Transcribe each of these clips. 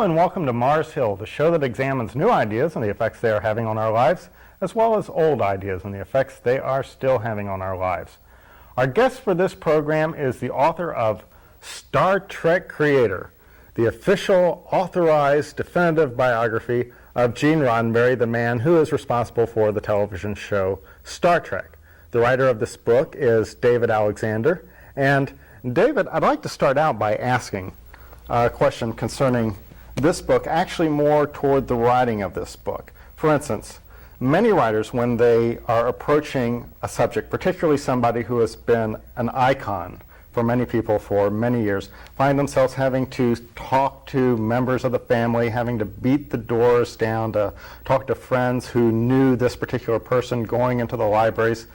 Hello and welcome to Mars Hill, the show that examines new ideas and the effects they are having on our lives, as well as old ideas and the effects they are still having on our lives. Our guest for this program is the author of Star Trek Creator, the official, authorized, definitive biography of Gene Roddenberry, the man who is responsible for the television show Star Trek. The writer of this book is David Alexander. And David, I'd like to start out by asking a question concerning this book, actually more toward the writing of this book. For instance, many writers, when they are approaching a subject, particularly somebody who has been an icon for many people for many years, find themselves having to talk to members of the family, having to beat the doors down to talk to friends who knew this particular person, going into the libraries.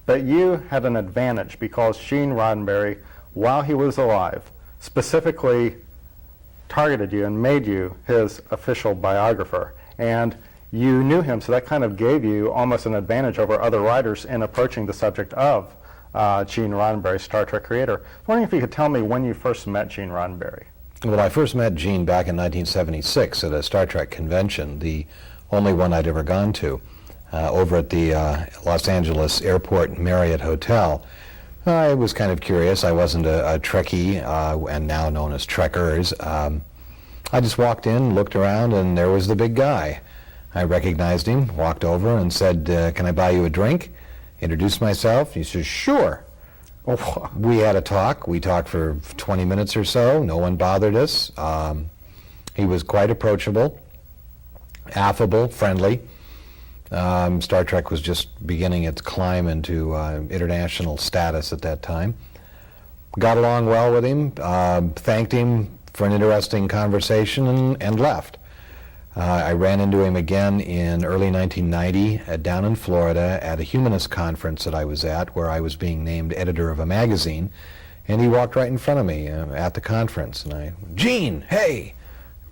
But you had an advantage because Gene Roddenberry, while he was alive, specifically targeted you and made you his official biographer. And you knew him, so that kind of gave you almost an advantage over other writers in approaching the subject of Gene Roddenberry, Star Trek Creator. I'm wondering if you could tell me when you first met Gene Roddenberry. Well, I first met Gene back in 1976 at a Star Trek convention, the only one I'd ever gone to, over at the Los Angeles Airport Marriott Hotel. I was kind of curious. I wasn't a Trekkie, and now known as Trekkers. I just walked in, looked around, and there was the big guy. I recognized him, walked over, and said, "Can I buy you a drink?" Introduced myself. He says, "Sure." Oh. We had a talk. We talked for 20 minutes or so. No one bothered us. He was quite approachable, affable, friendly. Star Trek was just beginning its climb into international status at that time. Got along well with him, thanked him for an interesting conversation, and left. I ran into him again in early 1990 down in Florida at a humanist conference that I was at, where I was being named editor of a magazine, and he walked right in front of me at the conference, and I, "Gene, hey!"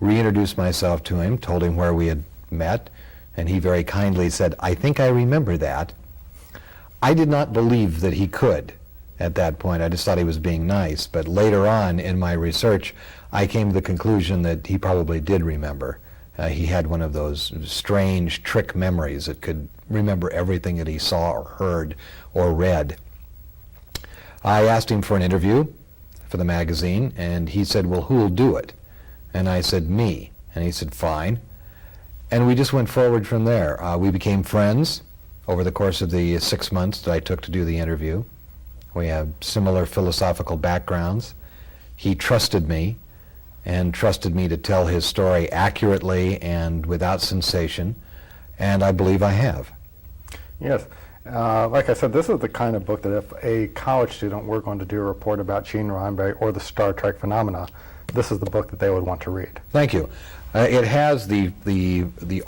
Reintroduced myself to him, told him where we had met, and he very kindly said, "I think I remember that." I did not believe that he could at that point. I just thought he was being nice, but later on in my research, I came to the conclusion that he probably did remember. He had one of those strange trick memories that could remember everything that he saw or heard or read. I asked him for an interview for the magazine, and he said, "Well, who'll do it?" And I said, "Me." And he said, "Fine." And we just went forward from there. We became friends over the course of the 6 months that I took to do the interview. We have similar philosophical backgrounds. He trusted me and trusted me to tell his story accurately and without sensation, and I believe I have. Yes. Like I said, this is the kind of book that if a college student were going to do a report about Gene Roddenberry or the Star Trek phenomena, this is the book that they would want to read. Thank you. It has the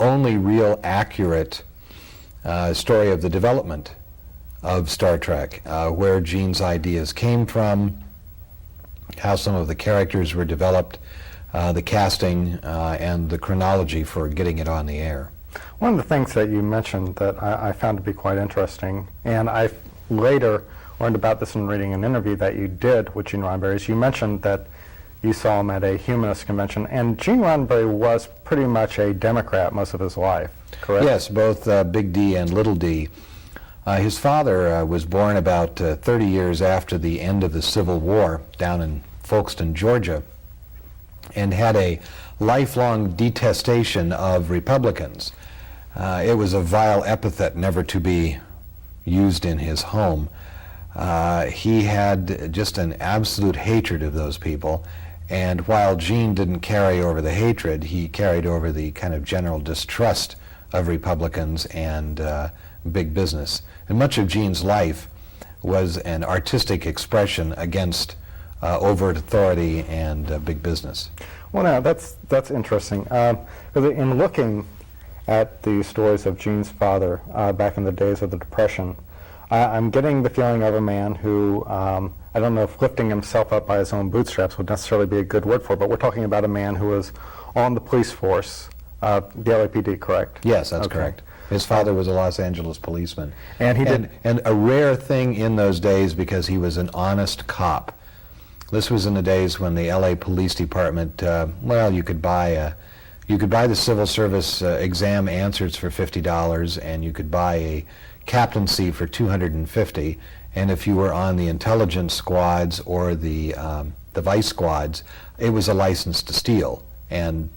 only real accurate story of the development of Star Trek, where Gene's ideas came from, how some of the characters were developed, the casting, and the chronology for getting it on the air. One of the things that you mentioned that I found to be quite interesting, and I later learned about this in reading an interview that you did with Gene Roddenberry, is you mentioned that you saw him at a humanist convention, and Gene Roddenberry was pretty much a Democrat most of his life, correct? Yes, both Big D and Little D. His father was born about 30 years after the end of the Civil War down in Folkston, Georgia, and had a lifelong detestation of Republicans. It was a vile epithet never to be used in his home. He had just an absolute hatred of those people, and while Gene didn't carry over the hatred, he carried over the kind of general distrust of Republicans and big business. And much of Gene's life was an artistic expression against overt authority and big business. Well, now that's interesting. In looking at the stories of Gene's father back in the days of the Depression, I'm getting the feeling of a man who, I don't know if lifting himself up by his own bootstraps would necessarily be a good word for it, but we're talking about a man who was on the police force, the LAPD, correct? Yes, that's correct. His father was a Los Angeles policeman. And he did. And a rare thing in those days, because he was an honest cop. This was in the days when the LA Police Department, well, you could buy the civil service exam answers for $50, and you could buy a captaincy for $250. And if you were on the intelligence squads or the vice squads, it was a license to steal. And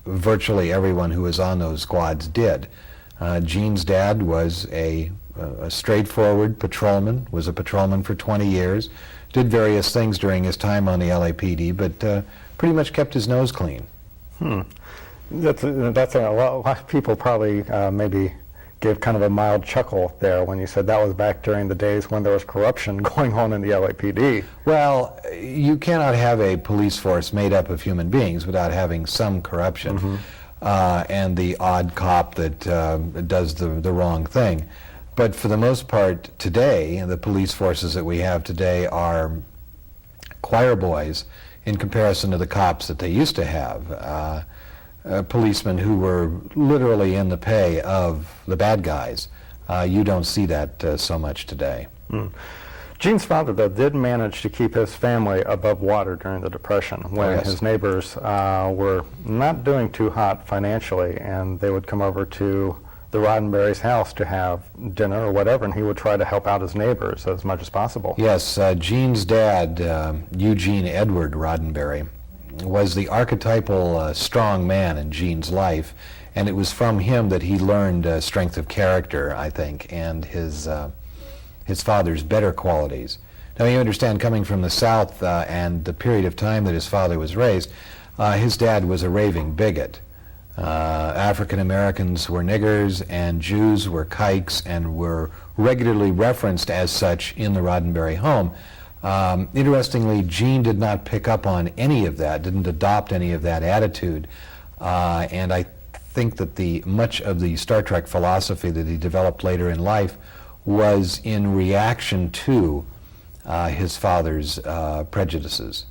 virtually everyone who was on those squads did. Gene's dad was a straightforward patrolman, was a patrolman for 20 years, did various things during his time on the LAPD, but pretty much kept his nose clean. That's a lot of people probably maybe gave kind of a mild chuckle there when you said that was back during the days when there was corruption going on in the LAPD. Well, you cannot have a police force made up of human beings without having some corruption, and the odd cop that does the wrong thing. But for the most part today, the police forces that we have today are choir boys in comparison to the cops that they used to have. Policemen who were literally in the pay of the bad guys. You don't see that so much today. Gene's father, though, did manage to keep his family above water during the Depression when his neighbors were not doing too hot financially, and they would come over to the Roddenberry's house to have dinner or whatever, and he would try to help out his neighbors as much as possible. Yes, Gene's dad, Eugene Edward Roddenberry, was the archetypal strong man in Gene's life, and it was from him that he learned strength of character, I think, and his father's better qualities. Now you understand, coming from the South and the period of time that his father was raised, his dad was a raving bigot. African Americans were niggers and Jews were kikes and were regularly referenced as such in the Roddenberry home. Interestingly, Gene did not pick up on any of that, didn't adopt any of that attitude, and I think that much of the Star Trek philosophy that he developed later in life was in reaction to his father's prejudices.